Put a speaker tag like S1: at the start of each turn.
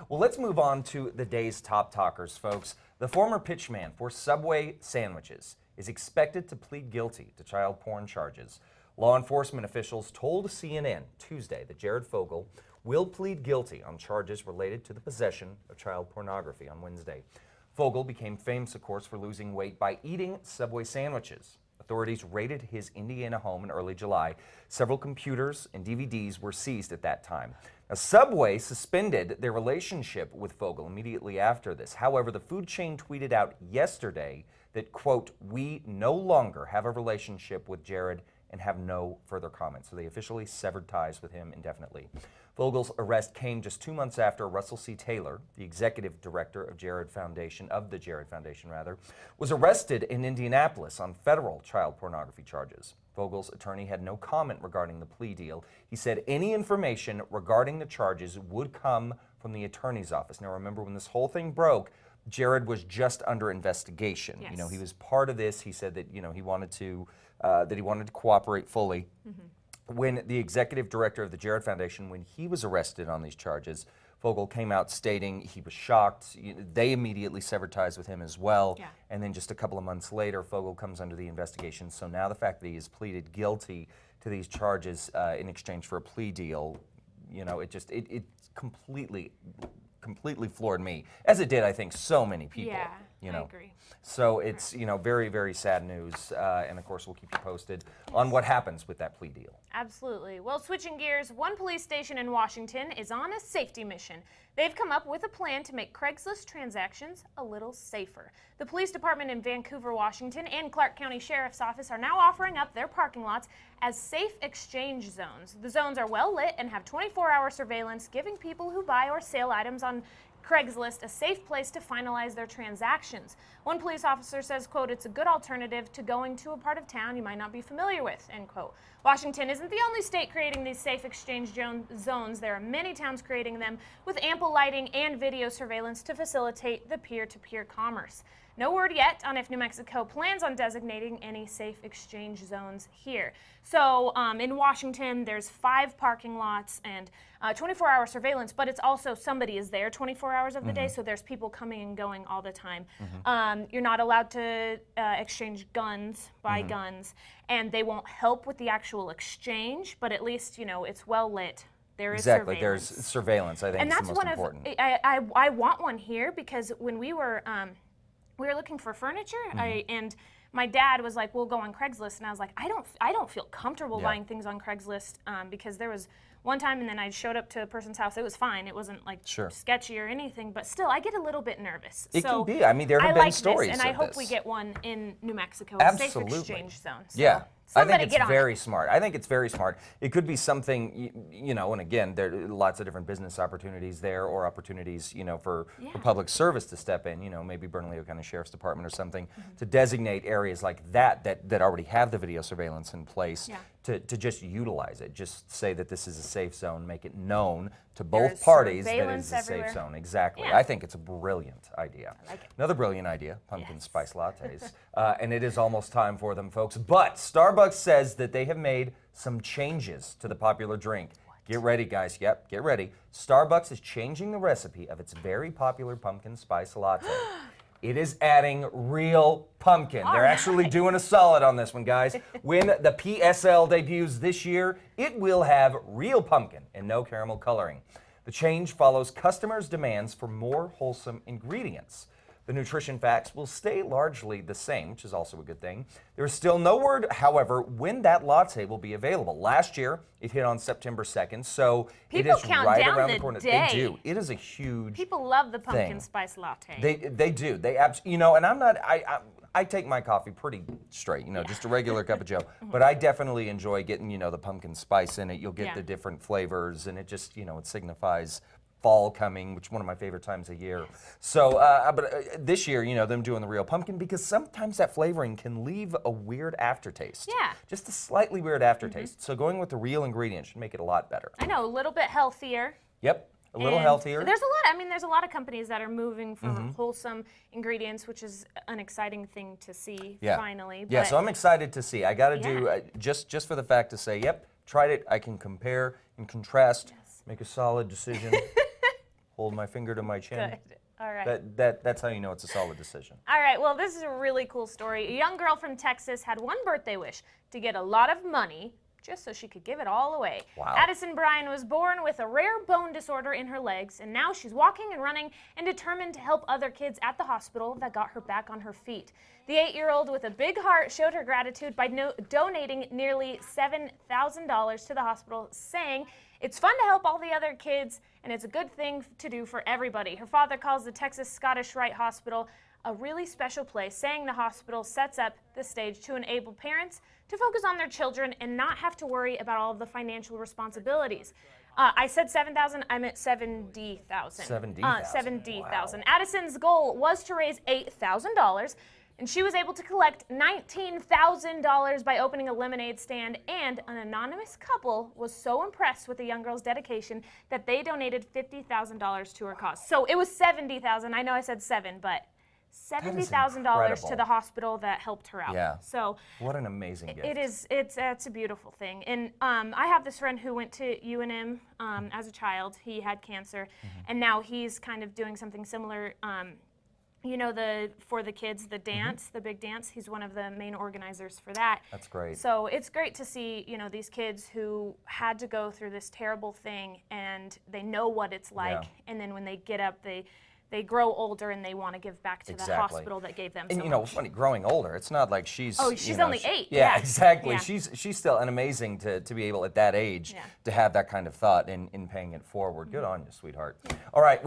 S1: Well, let's move on to the day's top talkers, folks. The former pitchman for Subway sandwiches is expected to plead guilty to child porn charges. Law enforcement officials told CNN Tuesday that Jared Fogle will plead guilty on charges related to the possession of child pornography on Wednesday. Fogle became famous, of course, for losing weight by eating Subway sandwiches. Authorities raided his Indiana home in early July. Several computers and DVDs were seized at that time. Now, Subway suspended their relationship with Fogle immediately after this. However, the food chain tweeted out yesterday that, quote, "We no longer have a relationship with Jared and have no further comments." So they officially severed ties with him indefinitely. Fogle's arrest came just 2 months after Russell C. Taylor, the executive director of the Jared Foundation, was arrested in Indianapolis on federal child pornography charges. Fogle's attorney had no comment regarding the plea deal. He said any information regarding the charges would come from the attorney's office. Now remember, when this whole thing broke, Jared was just under investigation.
S2: Yes.
S1: You know, he was part of this. He said that, you know, he wanted to cooperate fully. When the executive director of the Jared Foundation, when he was arrested on these charges, Fogle came out stating he was shocked. They immediately severed ties with him as well.
S2: Yeah.
S1: And then just a couple of months later, Fogle comes under the investigation. So now the fact that he has pleaded guilty to these charges in exchange for a plea deal, you know, it completely floored me, as it did, I think, so many people.
S2: Yeah,
S1: you know.
S2: I agree.
S1: So it's, you know, very, very sad news. And of course, we'll keep you posted on what happens with that plea deal.
S2: Absolutely. Well, switching gears, one police station in Washington is on a safety mission. They've come up with a plan to make Craigslist transactions a little safer. The police department in Vancouver, Washington, and Clark County Sheriff's Office are now offering up their parking lots as safe exchange zones. The zones are well lit and have 24-hour surveillance, giving people who buy or sell items on Craigslist a safe place to finalize their transactions. One police officer says, quote, "It's a good alternative to going to a part of town you might not be familiar with," end quote. Washington isn't the only state creating these safe exchange zones. There are many towns creating them with ample lighting and video surveillance to facilitate the peer-to-peer commerce. No word yet on if New Mexico plans on designating any safe exchange zones here. So in Washington, there's 5 parking lots and 24-hour surveillance, but it's also somebody is there 24 hours of the day, so there's people coming and going all the time. You're not allowed to exchange guns, buy guns, and they won't help with the actual exchange, but at least, you know, it's well lit. There is
S1: Exactly,
S2: surveillance.
S1: there's surveillance, I think,
S2: And
S1: is
S2: that's
S1: the most
S2: one
S1: important.
S2: of, I want one here because when we were looking for furniture, and my dad was like, "We'll go on Craigslist," and I was like, I don't feel comfortable buying things on Craigslist because there was one time, and then I showed up to a person's house. It was fine. It wasn't like sketchy or anything, but still, I get a little bit nervous.
S1: It
S2: so
S1: can be. I mean, there have
S2: I
S1: been
S2: like
S1: stories
S2: this, and I
S1: of
S2: hope
S1: this.
S2: we get one in New Mexico,
S1: Absolutely.
S2: a safe exchange zone. So
S1: Yeah. I think
S2: somebody
S1: it's
S2: get on
S1: very
S2: it.
S1: smart. I think it's very smart. It could be something, you know, and again, there are lots of different business opportunities there, or opportunities, you know, for public service to step in, you know, maybe Bernalillo County Sheriff's Department or something, to designate areas like that already have the video surveillance in place, to just utilize it. Just say that this is a safe zone, make it known to both
S2: There's
S1: parties that it
S2: surveillance
S1: is a safe
S2: everywhere.
S1: zone. Exactly.
S2: Yeah.
S1: I think it's a brilliant idea.
S2: I like it.
S1: Another brilliant idea, pumpkin spice lattes. And it is almost time for them, folks. But Starbucks says that they have made some changes to the popular drink. Get ready, guys. Yep, get ready. Starbucks is changing the recipe of its very popular pumpkin spice latte. It is adding real pumpkin. They're actually doing a solid on this one, guys. When the PSL debuts this year, it will have real pumpkin and no caramel coloring. The change follows customers' demands for more wholesome ingredients. The nutrition facts will stay largely the same, which is also a good thing. There is still no word, however, when that latte will be available. Last year, it hit on September 2nd, so
S2: People
S1: it is
S2: count
S1: right
S2: down
S1: around
S2: the
S1: the corner.
S2: day.
S1: They do. It is a huge
S2: People love the pumpkin
S1: thing.
S2: spice latte.
S1: They do. They you know, and I'm not. I take my coffee pretty straight, you know, just a regular cup of Joe. But I definitely enjoy getting, you know, the pumpkin spice in it. You'll get the different flavors, and it just, you know, it signifies fall coming, which is one of my favorite times of year. So, but this year, you know, them doing the real pumpkin, because sometimes that flavoring can leave a weird aftertaste.
S2: Yeah.
S1: Just a slightly weird aftertaste. So going with the real ingredients should make it a lot better.
S2: I know, a little bit healthier.
S1: Yep. A little
S2: And
S1: healthier.
S2: There's a lot. I mean, there's a lot of companies that are moving from wholesome ingredients, which is an exciting thing to see. Finally.
S1: Yeah.
S2: But
S1: So I'm excited to see. I got to do just for the fact to say, yep, tried it. I can compare and contrast, make a solid decision. hold my finger to my chin.
S2: Good. All right.
S1: That's how you know it's a solid decision.
S2: All right, well, this is a really cool story. A young girl from Texas had one birthday wish to get a lot of money just so she could give it all away.
S1: Wow.
S2: Addison Bryan was born with a rare bone disorder in her legs, and now she's walking and running and determined to help other kids at the hospital that got her back on her feet. The 8-year-old with a big heart showed her gratitude by donating nearly $7,000 to the hospital, saying, "It's fun to help all the other kids, and it's a good thing to do for everybody." Her father calls the Texas Scottish Rite Hospital a really special place, saying the hospital sets up the stage to enable parents to focus on their children and not have to worry about all of the financial responsibilities. I said 7,000, I meant 70,000.
S1: 70,000.
S2: 70,000.
S1: Wow.
S2: Addison's goal was to raise $8,000, and she was able to collect $19,000 by opening a lemonade stand, and an anonymous couple was so impressed with the young girl's dedication that they donated $50,000 to her cause. So it was 70,000. I know I said 7, but $70,000 to the hospital that helped her out.
S1: Yeah.
S2: So
S1: what an amazing gift.
S2: it's a beautiful thing. And I have this friend who went to UNM as a child. He had cancer, and now he's kind of doing something similar. You know, for the kids, the dance, the big dance. He's one of the main organizers for that.
S1: That's great.
S2: So it's great to see, you know, these kids who had to go through this terrible thing, and they know what it's like, and then when they get up, they grow older and they want to give back to the hospital that gave them so
S1: much. And you know, funny, growing older, it's not like she's...
S2: Oh, she's
S1: you know,
S2: only 8.
S1: Yeah, exactly.
S2: Yeah.
S1: She's still, and amazing to be able at that age to have that kind of thought in paying it forward. Good on you, sweetheart. All right.